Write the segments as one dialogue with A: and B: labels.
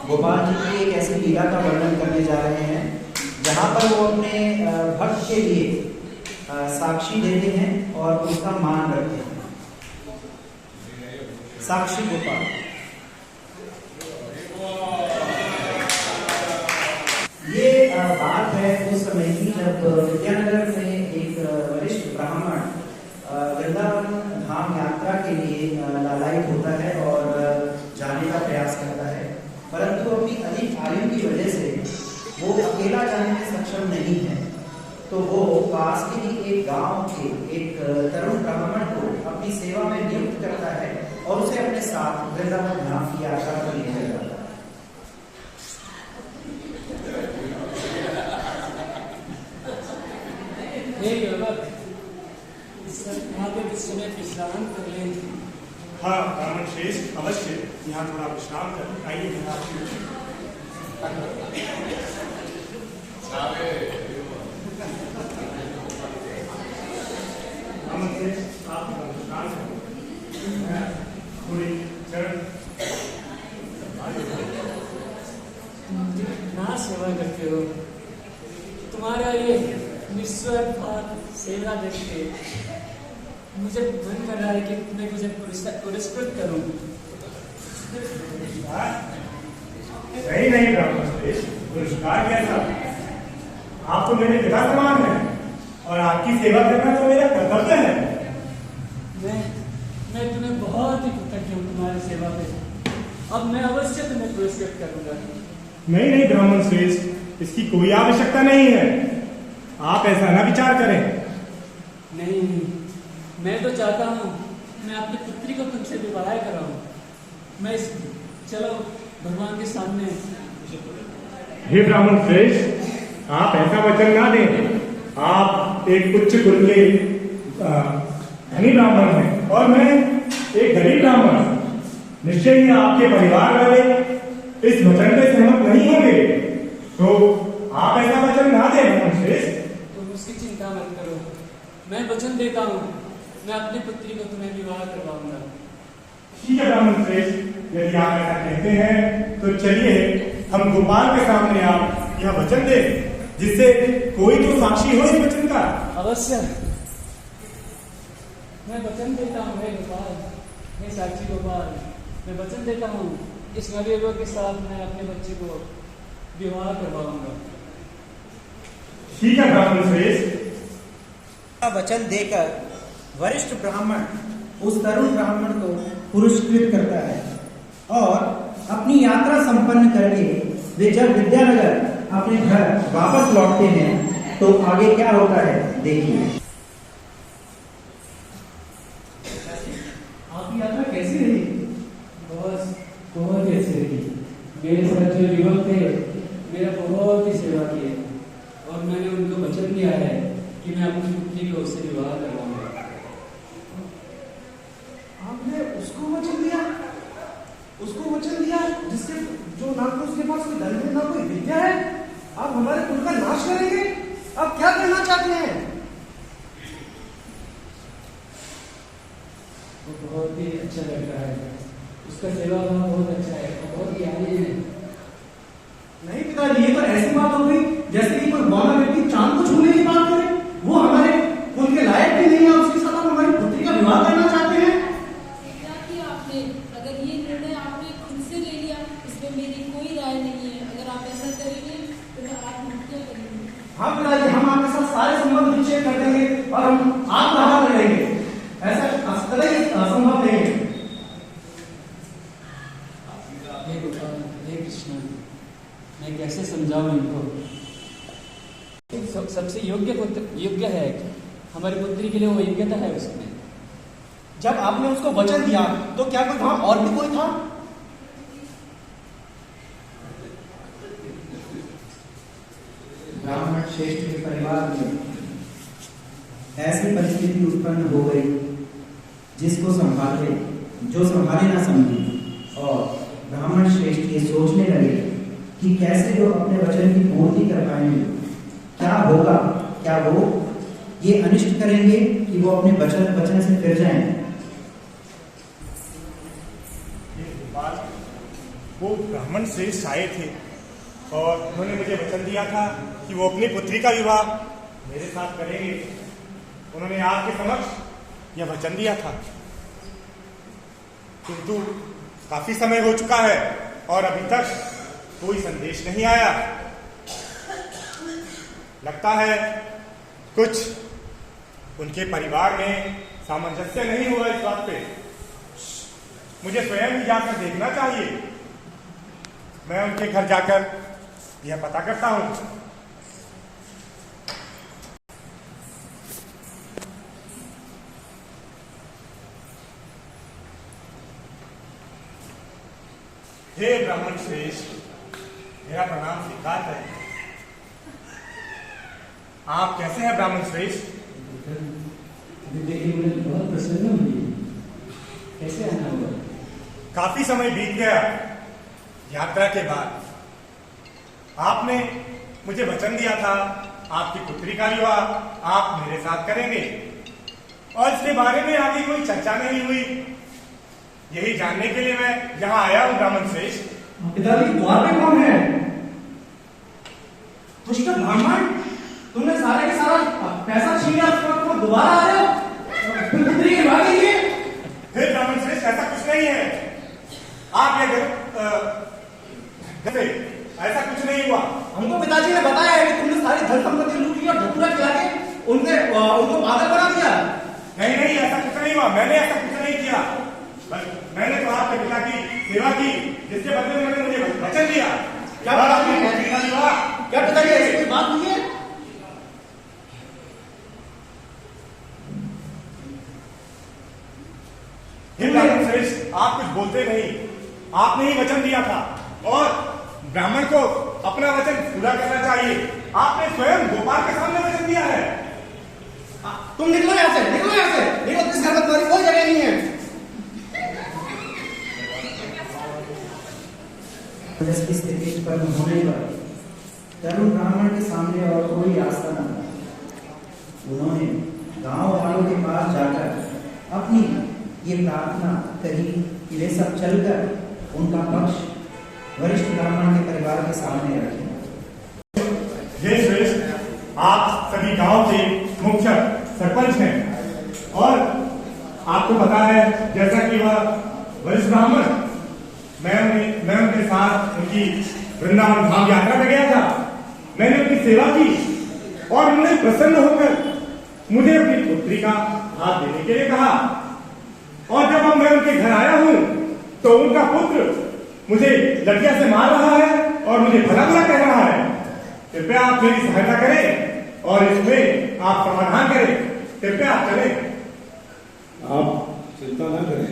A: गोपाल जी की एक ऐसी लीला का वर्णन करने जा रहे हैं जहाँ पर वो अपने भक्त के लिए साक्षी देते हैं और उसका मान रखते हैं। साक्षी गोपाल। ये बात है उस समय की जब विद्यानगर में एक वरिष्ठ ब्राह्मण वृंदावन धाम यात्रा के लिए लालायित होता है और जाने का प्रयास करता है, परंतु अपनी अधिक आयु की वजह से वो अकेला जाने में सक्षम नहीं है। तो वो पास के ही एक गांव के एक तरुण ब्राह्मण को अपनी सेवा में नियुक्त करता है और उसे अपने साथ वृंदावन धाम की यात्रा पर ले जाता है।
B: विश्राम कर लें। हाँ ब्राह्मण श्रेष्ठ, अवश्य यहाँ थोड़ा विश्राम कर। आइए मैं आपकी ब्राह्मण श्रेष्ठ आप विश्राम करें। थोड़ी चरण
C: ना सेवा करते हो, तुम्हारा ये निस्वार्थ सेवा देख के मुझे मन कर रहा है कि मैं तुझे पुरस्कृत करूं।
B: नहीं ब्राह्मण श्रेष्ठ, पुरस्कार कैसा? आप तो मेरे पिता समान हैं और आपकी सेवा करना तो मेरा कर्तव्य है।
C: मैं तुम्हें बहुत ही कृतज्ञ हूँ तुम्हारी सेवा पे। अब मैं अवश्य तुम्हें पुरस्कृत करूंगा।
B: नहीं ब्राह्मण श्रेष्ठ, इसकी कोई आवश्यकता नहीं है। आप ऐसा ना विचार करें।
C: नहीं, मैं तो चाहता हूँ मैं अपनी पुत्री को तुमसे विवाह कराऊं। चलो भगवान के सामने।
B: हे ब्राह्मण श्रेष्ठ, आप ऐसा वचन ना दें। आप एक उच्च कुल के धनी ब्राह्मण हैं और मैं एक गरीब ब्राह्मण। निश्चय ही आपके परिवार वाले इस वचन में सहमत नहीं होंगे, तो आप ऐसा वचन ना दें ब्राह्मण श्रेष्ठ।
C: तुम उसकी चिंता मत करो, मैं वचन देता हूँ मैं अपनी पुत्री को तुम्हें विवाह करवाऊंगा।
B: ठीक है ब्राह्मण श्रेष्ठ, यदि आप ऐसा कहते हैं तो चलिए हम गोपाल के सामने आप यह वचन दें, जिससे कोई तो साक्षी हो इस वचन का।
C: अवश्य मैं वचन देता हूँ। हे गोपाल, हे साक्षी गोपाल, मैं वचन देता हूँ इस नवयुवक के साथ मैं अपने बच्चे को विवाह करवाऊंगा।
B: ठीक है ब्राह्मण श्रेष्ठ।
A: वचन देकर वरिष्ठ ब्राह्मण उस तरुण ब्राह्मण को पुरस्कृत करता है और अपनी यात्रा संपन्न करके वे जब विद्यानगर अपने घर वापस लौटते हैं तो आगे क्या होता है देखिए।
C: आपकी यात्रा कैसी रही? बहुत ही अच्छी रही। मेरे साथ जो युवक थे मेरा बहुत ही सेवा किए और मैंने उनको वचन दिया है कि मैं अपनी पुत्री को उससे विवाह करवाऊंगा।
D: आपने उसको वचन दिया जिसके जो ना तो उसके पास कोई धन है ना कोई विद्या है। आप हमारे कुल का नाश करेंगे? आप क्या करना चाहते हैं?
C: वो बहुत ही अच्छा लड़का है, उसका सेवा भाव बहुत अच्छा है, बहुत ज्ञानी है।
D: नहीं पिताजी, ये तो ऐसी बात हो गई जैसे कि कोई बौना व्यक्ति चांद को छूने की बात करे। वो हमारे कुल के लायक भी नहीं है, उसके साथ आप हमारी पुत्री का विवाह करना चाहते हैं।
E: आपने अगर ये निर्णय आपने खुद से ले लिया, इसमें मेरी कोई राय नहीं है। अगर आप ऐसा करेंगे तो मैं आत्महत्या करूंगी।
D: हाँ पिताजी, हम आपके साथ सारे संबंध विच्छेद कर देंगे और हम आत्महत्या करेंगे। ऐसा कतई असंभव नहीं है।
C: हे गोपाल, हे कृष्ण, मैं कैसे समझाऊं इनको? सबसे योग्य है, हमारी पुत्री के लिए वो योग्यता है उसमें।
D: जब आपने उसको वचन दिया तो क्या कोई वहां और भी कोई था?
A: ब्राह्मण श्रेष्ठ के परिवार में ऐसी परिस्थिति उत्पन्न हो गई जिसको संभाले जो संभाले ना समझे, और ब्राह्मण श्रेष्ठ ये सोचने लगे कि कैसे वो अपने वचन की पूर्ति कर पाएंगे। क्या होगा, क्या वो ये अनिष्ट करेंगे कि वो अपने वचन से फिर जाएं।
B: वो ब्राह्मण श्रेष्ठ आए थे और उन्होंने मुझे वचन दिया था कि वो अपनी पुत्री का विवाह मेरे साथ करेंगे। उन्होंने आपके समक्ष यह वचन दिया था, किंतु काफी समय हो चुका है और अभी तक कोई संदेश नहीं आया। लगता है कुछ उनके परिवार में सामंजस्य नहीं हुआ इस बात पे। मुझे स्वयं ही जाकर देखना चाहिए। मैं उनके घर जाकर यह पता करता हूं। हे ब्राह्मण श्रेष्ठ, मेरा प्रणाम स्वीकार करें। आप कैसे हैं ब्राह्मण श्रेष्ठ?
C: देखिए मुझे बहुत प्रसन्न हुई। कैसे आना हुआ?
B: काफी समय बीत गया यात्रा के बाद। आपने मुझे वचन दिया था आपकी पुत्री का विवाह आप मेरे साथ करेंगे और इसके बारे में आगे कोई चर्चा नहीं हुई। यही जानने के लिए मैं यहाँ आया हूँ ब्राह्मण श्रेष्ठ।
D: पिताजी द्वार पे कौन है? दुष्ट ब्राह्मण, तुमने सारे के सारा पैसा छीन लिया, तुम दोबारा आ रहे हो पुत्री के विवाह के लिए?
B: फिर ब्राह्मण श्रेष्ठ ऐसा कुछ नहीं है। आप ये ऐसा कुछ नहीं हुआ।
D: हमको पिताजी ने बताया है कि तुमने सारी धन संपत्ति लूट ली और धतूरा खिला के उनको पागल बना दिया।
B: नहीं, ऐसा कुछ नहीं हुआ। मैंने ऐसा कुछ नहीं किया। बस मैंने तो आपके पिता की सेवा की, जिसके बदले में उन्होंने मुझे वचन दिया।
D: क्या पिताजी ऐसी कोई बात हुई है?
B: श्रेष्ठ, आप कुछ बोलते नहीं। आपने ही वचन दिया था और ब्राह्मण को अपना वचन पूरा करना चाहिए। आपने स्वयं गोपाल के सामने वचन दिया है।
D: तुम निकलो यहाँ से, निकलो यहाँ से। निकलो, इस घर में तुम्हारी कोई जगह नहीं है।
A: की स्थिति उत्पन्न होने पर तरुण ब्राह्मण के सामने और कोई रास्ता न था। उन्होंने गांव वालों के पास जाकर अपनी ये प्रार्थना करी कि वे सब चलकर उनका पक्ष वरिष्ठ ब्राह्मण के परिवार के सामने रखें।
B: ये श्रेष्ठ, आप सभी गांव के मुख्य सरपंच हैं और आपको पता है जैसा कि वह वरिष्ठ ब्राह्मण, मैं उनके साथ उनकी वृंदावन धाम यात्रा में गया था। मैंने उनकी सेवा की और उन्होंने प्रसन्न होकर मुझे अपनी पुत्री का हाथ देने के लिए कहा। और जब मैं उनके घर आया हूं तो उनका पुत्र मुझे लड़कियां से मार रहा है और मुझे भला भला कह रहा है। कृपया आप मेरी सहायता करें और इसमें आप समाधान करें। कृपया आप चलें।
F: आप चिंता ना करें,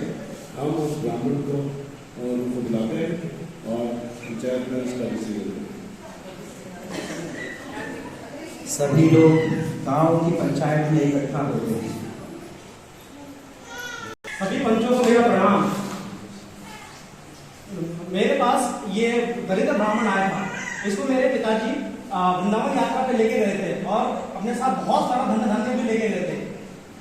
F: हम उस ब्राह्मण को और उनको बुलाते हैं और पंचायत में इसका डिसीजन लेते हैं।
A: सभी लोग गांव की पंचायत में इकट्ठा होते हैं।
D: सभी पंचों को मेरा प्रणाम। मेरे पास ये दलित ब्राह्मण आया था। इसको मेरे पिताजी वृंदावन यात्रा पे लेके गए थे और अपने साथ बहुत सारा धन धान्य भी लेके गए थे।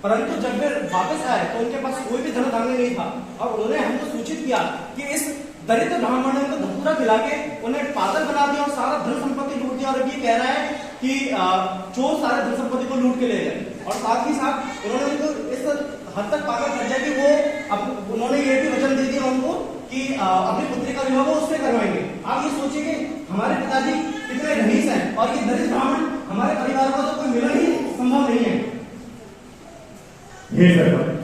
D: परंतु जब वे वापस आए तो उनके पास कोई भी धन धान्य नहीं था और उन्होंने हमको सूचित किया कि इस दरिद्र ब्राह्मण ने उनको धतूरा खिला के उन्हें पागल बना दिया और सारा धन संपत्ति लूट दिया। और ये कह रहा है कि चोर सारे धन संपत्ति को लूट के ले गए और साथ ही साथ उन्होंने उनको इस हद तक पागल कर दिया कि वो उन्होंने ये भी वचन दे दिया उनको कि अपनी पुत्री का विवाह वो उससे करवाएंगे। आप ये सोचिए कि हमारे पिताजी कितने रईस हैं और ये दलित ब्राह्मण हमारे परिवार का तो कोई मिलन ही संभव नहीं है।
B: ये सरपंच,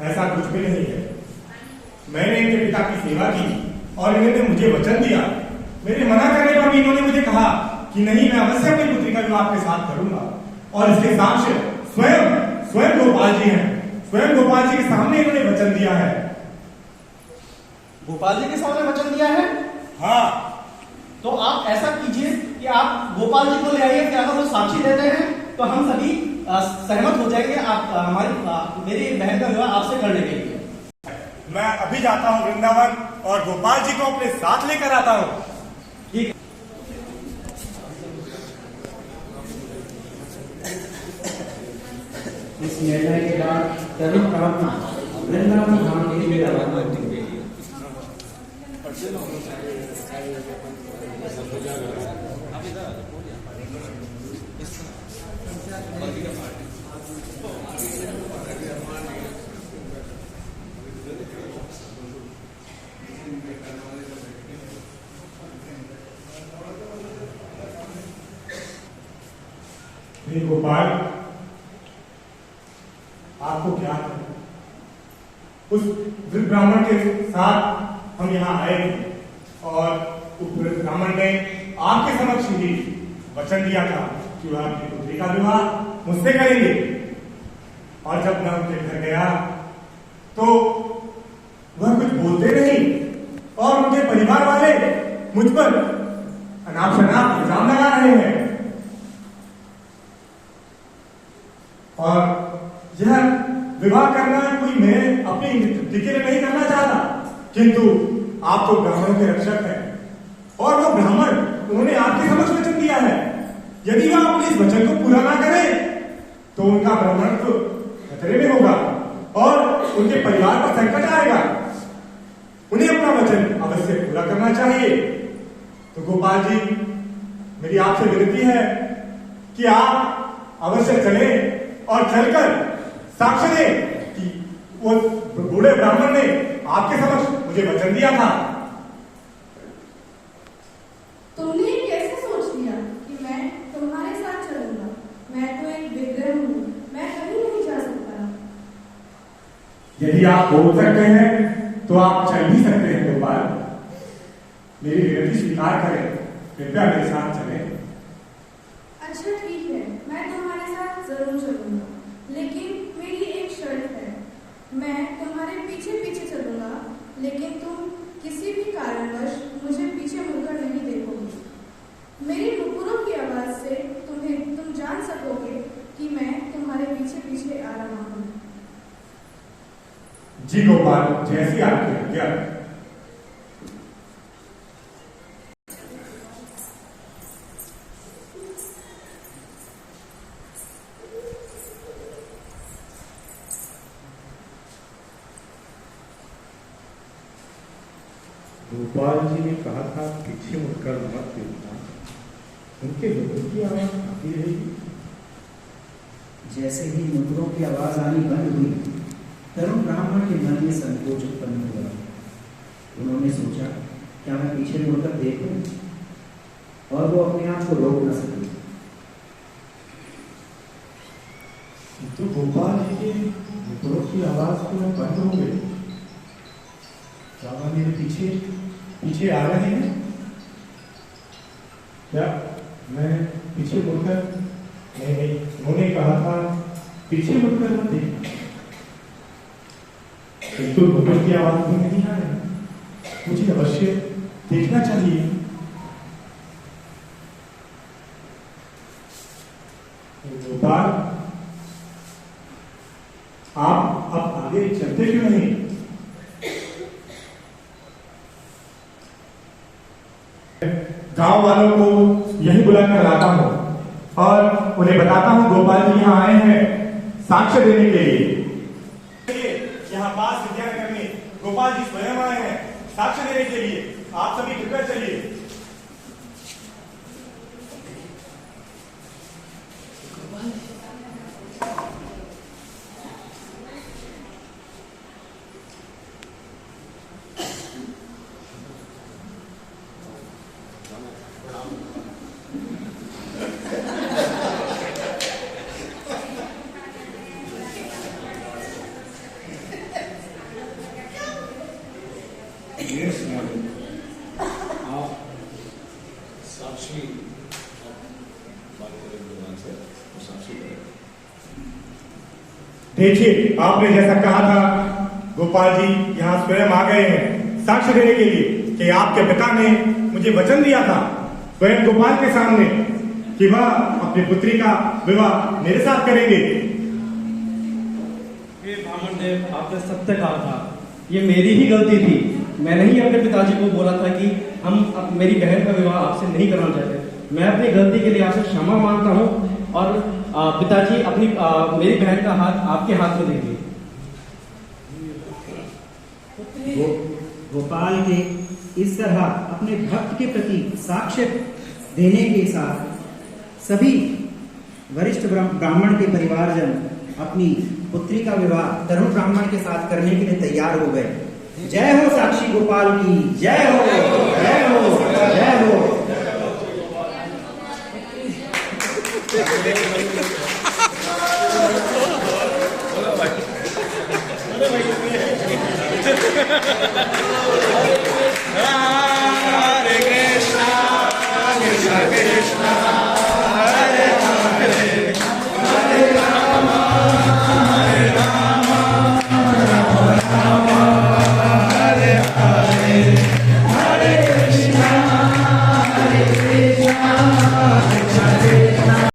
B: ऐसा कुछ भी नहीं है। मैंने इनके पिता की सेवा की और इन्होंने मुझे वचन दिया। मेरे मना करने पर भी इन्होंने मुझे कहा कि नहीं, मैं अवश्य अपनी पुत्री का विवाह आपके साथ करूंगा। और इसके साक्ष्य स्वयं गोपाल जी हैं। स्वयं गोपाल जी के सामने इन्होंने वचन दिया है।
D: गोपाल जी के सामने वचन दिया है?
B: हाँ।
D: तो आप ऐसा कीजिए कि आप गोपाल जी को ले आइए कि अगर वो साक्षी देते हैं तो हम सभी सहमत हो जाएंगे आप मेरी बहन का विवाह आपसे करने के लिए।
B: मैं अभी जाता हूँ वृंदावन और गोपाल जी को अपने साथ लेकर आता हूँ।
D: ठीक।
A: इस निर्णय के बाद तरुण ब्राह्मण वृंदावन धाम के लिए रवाना हुए।
B: गोपाल, आपको क्या है? उस वृद्ध ब्राह्मण के साथ हम यहाँ आए थे और उस वृद्ध ब्राह्मण ने आपके समक्ष ही वचन दिया था कि वह आपकी पुत्री का विवाह मुझसे करेंगे। और जब मैं उनके घर गया तो वह कुछ बोलते नहीं और उनके परिवार वाले मुझ पर अनाप शनाप इल्जाम लगा रहे हैं। और यह विवाह करना कोई मैं अपनी तृप्ति के लिए नहीं करना चाहता, किंतु आप तो ब्राह्मणों के रक्षक हैं और वो ब्राह्मण उन्होंने आपके समक्ष वचन दिया है। यदि वह अपने इस वचन को पूरा ना करे तो उनका ब्राह्मणत्व खतरे में होगा और उनके परिवार पर संकट आएगा। उन्हें अपना वचन अवश्य पूरा करना चाहिए। तो गोपाल जी, मेरी आपसे विनती है कि आप अवश्य चले और चलकर साक्ष्य दें कि वो बूढ़े ब्राह्मण ने आपके समक्ष मुझे वचन दिया था।
G: तुमने कैसे सोच लिया कि मैं तुम्हारे साथ चलूंगा? मैं तो एक विग्रह हूँ, मैं कहीं नहीं जा सकता।
B: यदि आप बोल सकते हैं तो आप चल भी सकते हैं गोपाल। मेरी विनती स्वीकार करें, कृपया मेरे साथ चलें।
G: अच्छा ठीक है, मैं तुम्हारे साथ जरूर चलूंगा, लेकिन मेरी एक शर्त है। मैं तुम्हारे पीछे पीछे चलूंगा, लेकिन तुम किसी भी कारणवश मुझे पीछे मुड़कर नहीं देखोगे। मेरी नुपुरों की आवाज से तुम जान सकोगे कि मैं तुम्हारे पीछे पीछे आ रहा हूँ।
B: जी गोपाल, जैसी आपकी आज्ञा।
F: गोपाल जी ने कहा था पीछे मुड़कर मत देखना। उनके लोगों की आवाज आती रहेगी।
A: जैसे ही नुपुरों की आवाज आनी बंद हुई, तरुण ब्राह्मण के मन में संकोच उत्पन्न हुआ। उन्होंने सोचा, क्या मैं पीछे मुड़कर देखूं? और वो अपने आप को रोक न सके।
F: तो गोपाल जी के नुपुरों की आवाज तो बंद हो गई। क्या वह मेरे पीछे पीछे आ रहे हैं? क्या मैं पीछे मुड़कर? नहीं, उन्होंने कहा था पीछे मुड़कर मत देखना। किंतु नुपुर की आवाज भी नहीं आ रही। मुझे अवश्य देखना चाहिए। गोपाल, आप अब आगे चलते क्यों नहीं? गांव वालों को यही बुलाकर लाता हूं और उन्हें बताता हूं गोपाल जी यहाँ आए हैं साक्ष्य देने के लिए। यहाँ पास विद्यानगर में गोपाल जी स्वयं आए हैं साक्ष्य देने के लिए। आप सभी कृपया चलिए। देखिए, आपने जैसा कहा था, गोपाल जी यहाँ स्वयं आ गए हैं साक्ष्य देने के लिए कि आपके पिता ने मुझे वचन दिया था स्वयं गोपाल के सामने कि वह अपनी पुत्री का विवाह मेरे साथ करेंगे।
D: हे ब्राह्मण देव, आपने सत्य कहा था। ये मेरी ही गलती थी। मैंने ही अपने पिताजी को बोला था कि हम मेरी बहन का विवाह आपसे नहीं करना चाहते। मैं अपनी गलती के लिए आपसे क्षमा मांगता हूँ और पिताजी अपनी मेरी बहन का हाथ आपके हाथ में देंगे।
A: गोपाल के इस तरह अपने भक्त के प्रति साक्ष्य देने के साथ सभी वरिष्ठ ब्राह्मण के परिवारजन अपनी पुत्री का विवाह तरुण ब्राह्मण के साथ करने के लिए तैयार हो गए। जय हो साक्षी गोपाल की, जय हो, जय हो, जय हो।
H: Hare Krishna, Krishna Krishna